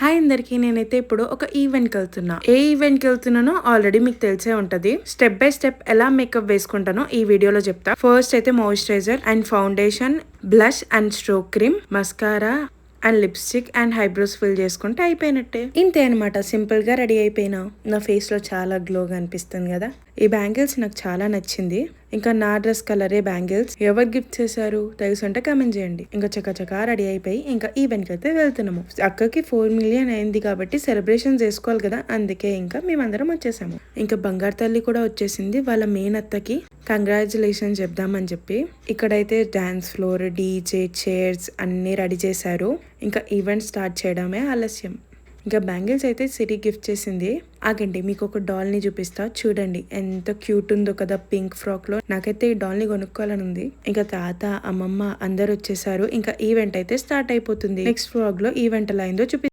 Hi అందరికి, నేనైతే ఇప్పుడు ఒక ఈవెంట్కి వెళ్తున్నా. ఏ ఈవెంట్కి వెళ్తున్నానో ఆల్రెడీ మీకు తెలిసే ఉంటది. స్టెప్ బై స్టెప్ ఎలా మేకప్ వేసుకుంటానో ఈ వీడియోలో చెప్తా. ఫస్ట్ అయితే moisturiser and foundation, blush and stroke cream, mascara and lipstick and eyebrows fill చేసుకుంటే అయిపోయినట్టే. ఇంతే అనమాట, సింపుల్ గా రెడీ అయిపోయినా. నా ఫేస్ లో చాలా గ్లోగా అనిపిస్తుంది కదా. ఈ బ్యాంగిల్స్ నాకు చాలా నచ్చింది. ఇంకా నా డ్రెస్ కలరే బ్యాంగిల్స్. ఎవరు గిఫ్ట్ చేశారు తెలుసుంటే కామెంట్ చేయండి. ఇంకా చక్కచకా రెడీ అయిపోయి ఇంకా ఈవెంట్ కి అయితే వెళ్తున్నాము. అక్కకి 4 మిలియన్ అయింది కాబట్టి సెలబ్రేషన్ చేసుకోవాలి కదా, అందుకే ఇంకా మేమందరం వచ్చేసాము. ఇంకా బంగారు తల్లి కూడా వచ్చేసింది. వాళ్ళ మెయిన్ అత్తకి కంగ్రాచులేషన్ చెప్దామని చెప్పి ఇక్కడైతే డాన్స్ ఫ్లోర్, డీజే, చైర్స్ అన్ని రెడీ చేశారు. ఇంకా ఈవెంట్ స్టార్ట్ చేయడమే ఆలస్యం. ఇంకా బ్యాంగిల్స్ అయితే సిరి గిఫ్ట్ చేసింది. ఆగండి, మీకు ఒక డాల్ ని చూపిస్తా, చూడండి ఎంత క్యూట్ ఉందో కదా పింక్ ఫ్రాక్ లో. నాకైతే ఈ డాల్ ని కొనుక్కోవాలని ఉంది. ఇంకా తాత, అమ్మమ్మ అందరు వచ్చేసారు. ఇంకా ఈవెంట్ అయితే స్టార్ట్ అయిపోతుంది. నెక్స్ట్ ఫ్రాగ్ లో ఈవెంట్ ఎలా అయిందో చూపి